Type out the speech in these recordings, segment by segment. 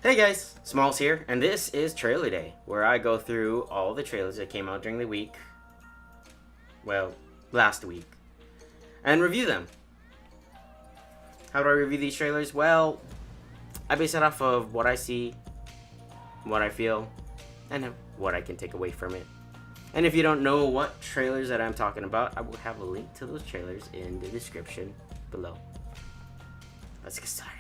Hey guys, Smalls here, and this is Trailer Day, where I go through all the trailers that came out during the week, well, last week, and review them. How do I review these trailers? Well, I base it off of what I see, what I feel, and what I can take away from it. And if you don't know what trailers that I'm talking about, I will have a link to those trailers in the description below. Let's get started.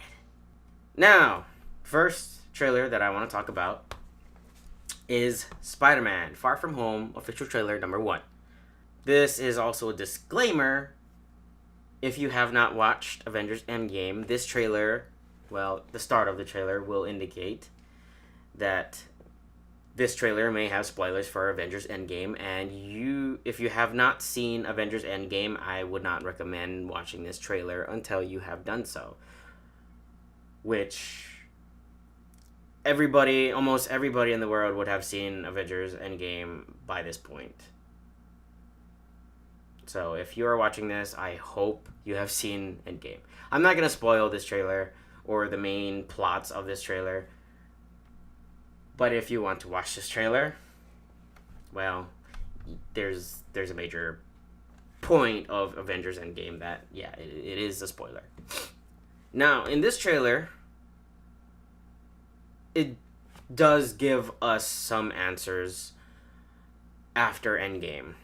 Now, first trailer that I want to talk about is Spider-Man Far From Home official trailer number 1. This is also a disclaimer. If you have not watched Avengers Endgame, this trailer, well, the start of the trailer will indicate that this trailer may have spoilers for Avengers Endgame, and if you have not seen Avengers Endgame, I would not recommend watching this trailer until you have done so. Which almost everybody in the world would have seen Avengers Endgame by this point. So if you are watching this, I hope you have seen Endgame. I'm not going to spoil this trailer or the main plots of this trailer. But if you want to watch this trailer, well, there's a major point of Avengers Endgame that, yeah, it is a spoiler. Now, in this trailer, it does give us some answers after Endgame.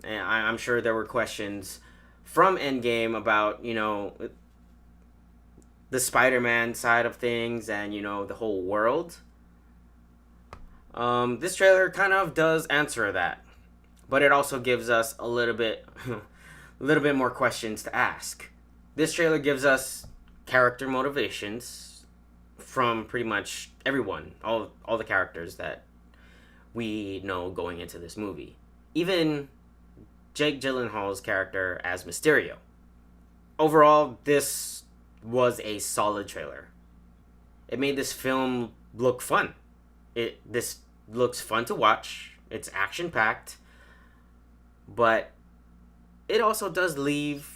And I'm sure there were questions from Endgame about, the Spider-Man side of things and, the whole world. This trailer kind of does answer that. But it also gives us a little bit more questions to ask. This trailer gives us character motivations from pretty much everyone, all the characters that we know going into this movie. Even Jake Gyllenhaal's character as Mysterio. Overall, this was a solid trailer. It made this film look fun. This looks fun to watch. It's action-packed. But it also does leave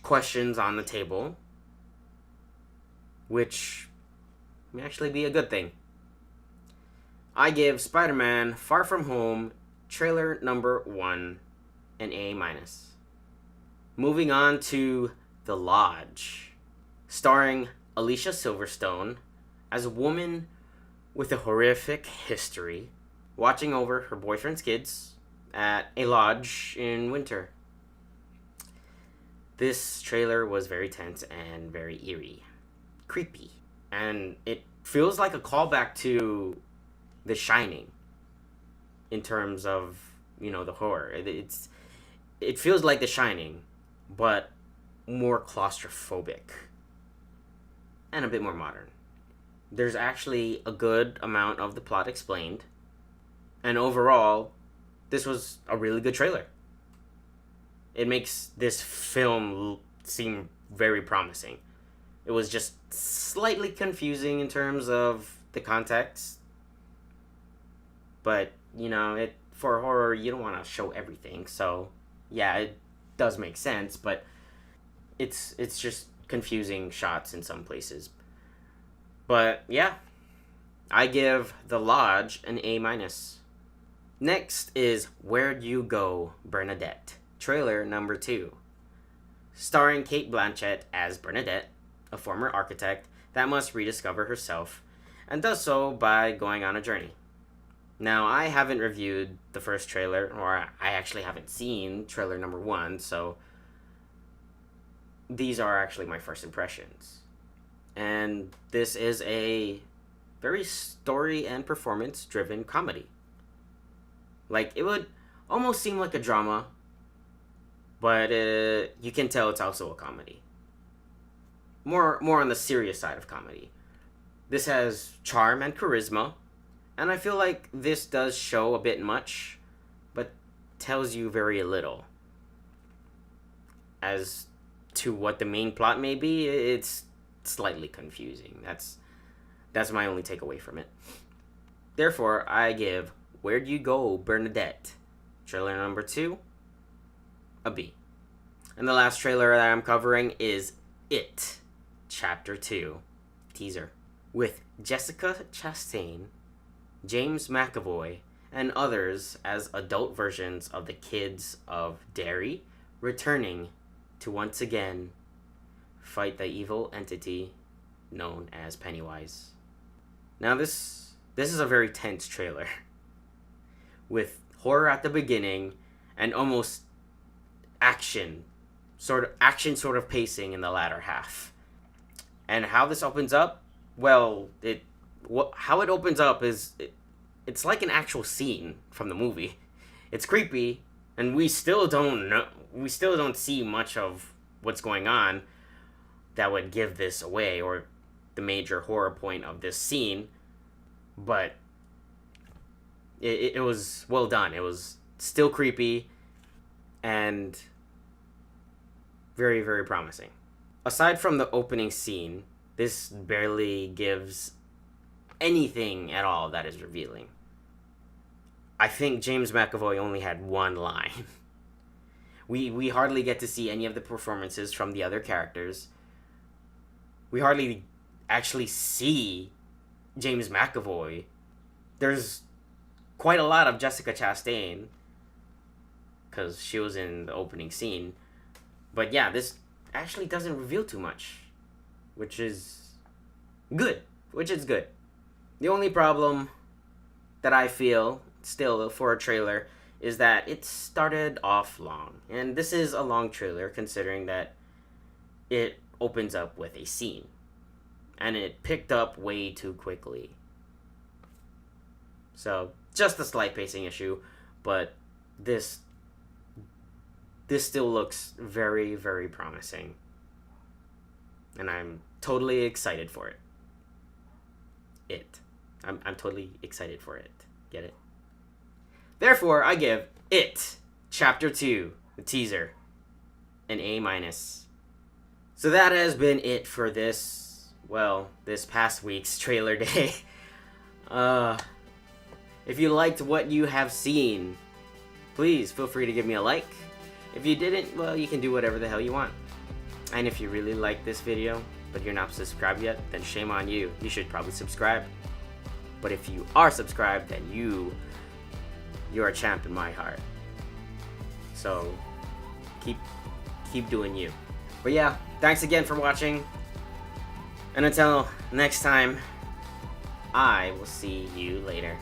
questions on the table, which may actually be a good thing. I give Spider-Man Far From Home trailer number 1 an A-. Moving on to The Lodge, starring Alicia Silverstone as a woman with a horrific history watching over her boyfriend's kids at a lodge in winter. This trailer was very tense and very eerie, creepy, and it feels like a callback to The Shining in terms of, the horror. It feels like The Shining, but more claustrophobic and a bit more modern. There's actually a good amount of the plot explained, and overall, this was a really good trailer. It makes this film seem very promising. It was just slightly confusing in terms of the context, but for horror you don't want to show everything, so yeah, it does make sense, but it's just confusing shots in some places. But yeah, I give The Lodge an A-. Next is Where'd You Go Bernadette, trailer number 2. Starring Cate Blanchett as Bernadette, a former architect that must rediscover herself, and does so by going on a journey. Now, I haven't reviewed the first trailer, or I actually haven't seen trailer number 1, so these are actually my first impressions. And this is a very story and performance-driven comedy. Like, it would almost seem like a drama, but you can tell it's also a comedy. More on the serious side of comedy. This has charm and charisma, and I feel like this does show a bit much, but tells you very little. As to what the main plot may be, it's slightly confusing. That's my only takeaway from it. Therefore, I give Where'd You Go Bernadette, trailer number 2, a B. And the last trailer that I'm covering is It, Chapter 2, teaser. with Jessica Chastain, James McAvoy, and others as adult versions of the kids of Derry returning to once again fight the evil entity known as Pennywise. Now this is a very tense trailer with horror at the beginning and almost action sort of pacing in the latter half. And how this opens up, well, how it opens up is it's like an actual scene from the movie. It's creepy, and we still don't see much of what's going on that would give this away, or the major horror point of this scene. But it was well done. It was still creepy and very, very promising. Aside from the opening scene, this barely gives anything at all that is revealing. I think James McAvoy only had one line. We hardly get to see any of the performances from the other characters. We hardly actually see James McAvoy. There's quite a lot of Jessica Chastain, because she was in the opening scene. But yeah, this actually doesn't reveal too much, which is good. The only problem that I feel still for a trailer is that it started off long. And this is a long trailer considering that it opens up with a scene. And it picked up way too quickly. So, just a slight pacing issue, but this still looks very, very promising. And I'm totally excited for it. I'm totally excited for it. Get it? Therefore, I give It, Chapter 2, the teaser, an A-. So that has been it for this past week's trailer day. If you liked what you have seen, please feel free to give me a like. If you didn't, well, you can do whatever the hell you want. And if you really like this video, but you're not subscribed yet, then shame on you. You should probably subscribe. But if you are subscribed, then you're a champ in my heart. So keep doing you. But yeah, thanks again for watching. And until next time, I will see you later.